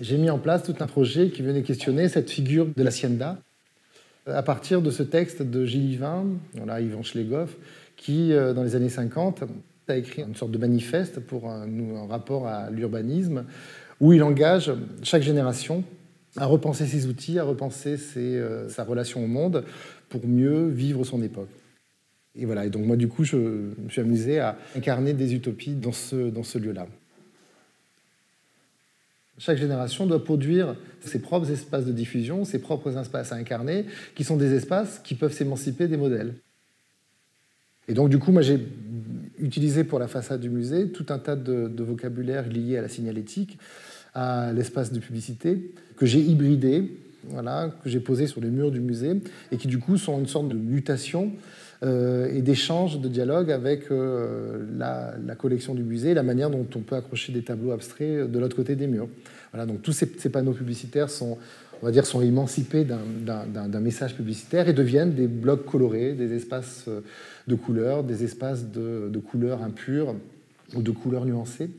j'ai mis en place tout un projet qui venait questionner cette figure de l'hacienda à partir de ce texte de Gilles Yvain, voilà, Yvan Schlegoff, qui, dans les années 50, a écrit une sorte de manifeste pour un rapport à l'urbanisme, où il engage chaque génération à repenser ses outils, à repenser sa relation au monde pour mieux vivre son époque. Et voilà, et donc moi, du coup, je me suis amusé à incarner des utopies dans ce lieu-là. Chaque génération doit produire ses propres espaces de diffusion, ses propres espaces à incarner, qui sont des espaces qui peuvent s'émanciper des modèles. Et donc, du coup, moi, j'ai utilisé pour la façade du musée tout un tas de vocabulaire lié à la signalétique, à l'espace de publicité, que j'ai hybridé, voilà, que j'ai posé sur les murs du musée, et qui, du coup, sont une sorte de mutation et d'échange, de dialogue avec la collection du musée, la manière dont on peut accrocher des tableaux abstraits de l'autre côté des murs. Voilà, donc tous ces panneaux publicitaires sont, on va dire, sont émancipés d'un message publicitaire et deviennent des blocs colorés, des espaces de couleurs, des espaces de couleurs impures ou de couleurs nuancées.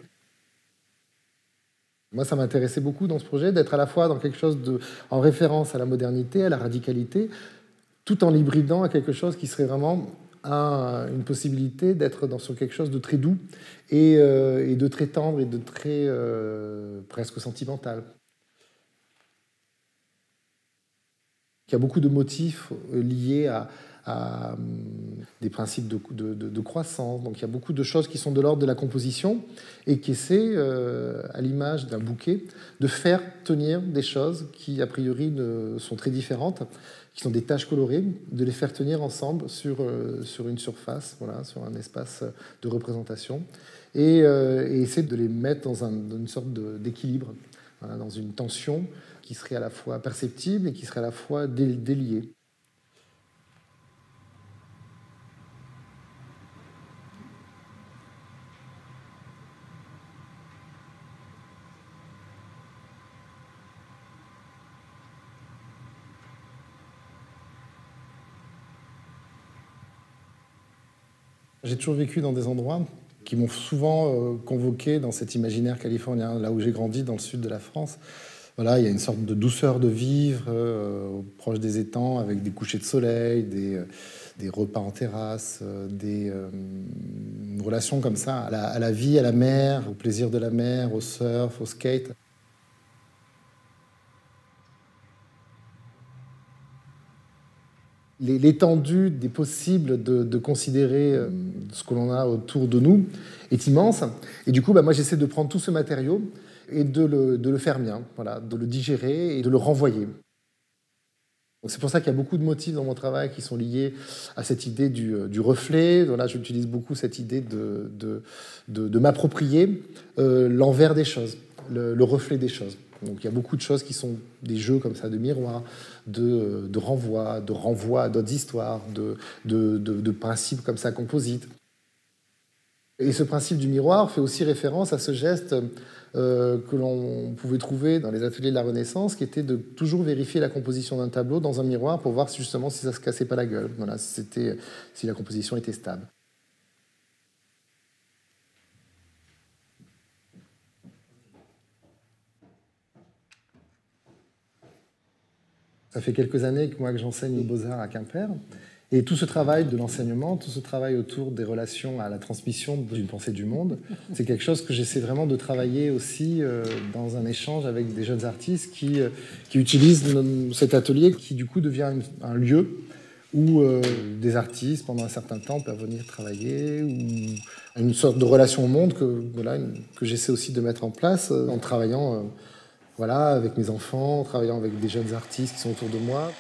Moi, ça m'intéressait beaucoup dans ce projet d'être à la fois dans quelque chose en référence à la modernité, à la radicalité, tout en l'hybridant à quelque chose qui serait vraiment une possibilité d'être sur quelque chose de très doux et de très tendre et de très presque sentimental. Il y a beaucoup de motifs liés à des principes de croissance. Donc il y a beaucoup de choses qui sont de l'ordre de la composition et qui essaient, à l'image d'un bouquet, de faire tenir des choses qui, a priori, sont très différentes, qui sont des taches colorées, de les faire tenir ensemble sur une surface, voilà, sur un espace de représentation, et essayer de les mettre dans une sorte d'équilibre, voilà, dans une tension qui serait à la fois perceptible et qui serait à la fois déliée. J'ai toujours vécu dans des endroits qui m'ont souvent convoqué dans cet imaginaire californien, là où j'ai grandi, dans le sud de la France. Voilà, il y a une sorte de douceur de vivre, proche des étangs, avec des couchers de soleil, des repas en terrasse, une relation comme ça à la vie, à la mer, au plaisir de la mer, au surf, au skate. L'étendue des possibles de considérer ce que l'on a autour de nous est immense. Et du coup, moi, j'essaie de prendre tout ce matériau et de le faire mien, voilà, de le digérer et de le renvoyer. C'est pour ça qu'il y a beaucoup de motifs dans mon travail qui sont liés à cette idée du reflet. Là, j'utilise beaucoup cette idée de m'approprier l'envers des choses, le reflet des choses. Donc il y a beaucoup de choses qui sont des jeux comme ça, de miroirs, de renvoi à d'autres histoires, de principes comme ça composites. Et ce principe du miroir fait aussi référence à ce geste que l'on pouvait trouver dans les ateliers de la Renaissance, qui était de toujours vérifier la composition d'un tableau dans un miroir pour voir justement si ça ne se cassait pas la gueule, voilà, si la composition était stable. Ça fait quelques années que j'enseigne aux Beaux-Arts à Quimper. Et tout ce travail de l'enseignement, tout ce travail autour des relations à la transmission d'une pensée du monde, c'est quelque chose que j'essaie vraiment de travailler aussi dans un échange avec des jeunes artistes qui utilisent cet atelier qui du coup devient un lieu où des artistes, pendant un certain temps, peuvent venir travailler, ou une sorte de relation au monde que j'essaie aussi de mettre en place en travaillant avec mes enfants, en travaillant avec des jeunes artistes qui sont autour de moi.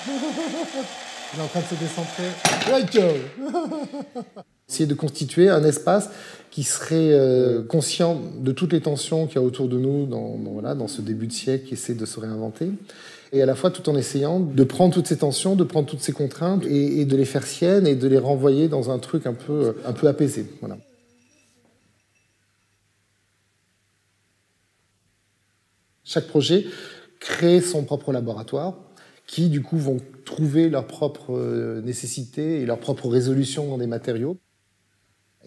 Il est en train de se décentrer. Essayer de constituer un espace qui serait conscient de toutes les tensions qu'il y a autour de nous dans ce début de siècle qui essaie de se réinventer. Et à la fois tout en essayant de prendre toutes ces tensions, de prendre toutes ces contraintes et de les faire siennes et de les renvoyer dans un truc un peu apaisé. Voilà. Chaque projet crée son propre laboratoire qui, du coup, vont trouver leurs propres nécessités et leurs propres résolutions dans des matériaux.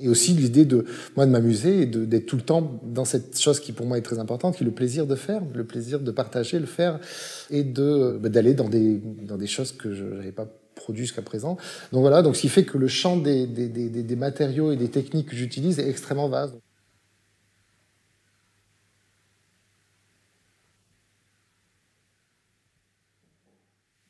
Et aussi l'idée de moi de m'amuser et d'être tout le temps dans cette chose qui pour moi est très importante, qui est le plaisir de faire, le plaisir de partager, le faire, et d'aller dans des choses que je n'avais pas produit jusqu'à présent. Donc voilà, donc ce qui fait que le champ des matériaux et des techniques que j'utilise est extrêmement vaste.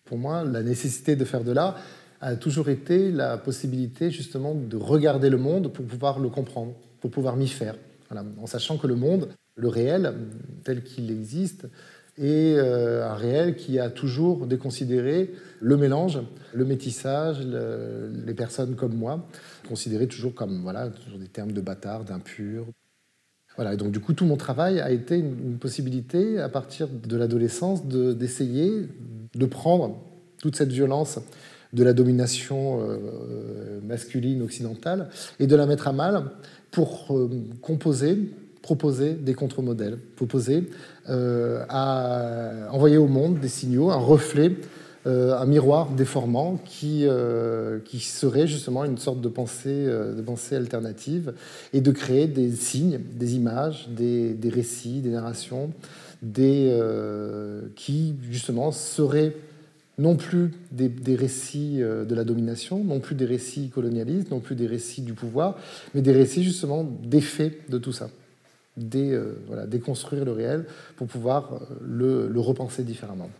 Pour moi, la nécessité de faire de l'art a toujours été la possibilité justement de regarder le monde pour pouvoir le comprendre, pour pouvoir m'y faire. Voilà. En sachant que le monde, le réel, tel qu'il existe, est un réel qui a toujours déconsidéré le mélange, le métissage, les personnes comme moi, considérées toujours comme voilà, toujours des termes de bâtard, d'impur. Voilà, et donc du coup, tout mon travail a été une possibilité, à partir de l'adolescence, d'essayer de prendre toute cette violence de la domination masculine occidentale et de la mettre à mal pour proposer des contre-modèles, envoyer au monde des signaux, un reflet, un miroir déformant qui serait justement une sorte de pensée alternative et de créer des signes, des images, des récits, des narrations, qui justement seraient non plus des récits de la domination, non plus des récits colonialistes, non plus des récits du pouvoir, mais des récits justement des faits de tout ça. Déconstruire le réel pour pouvoir le repenser différemment.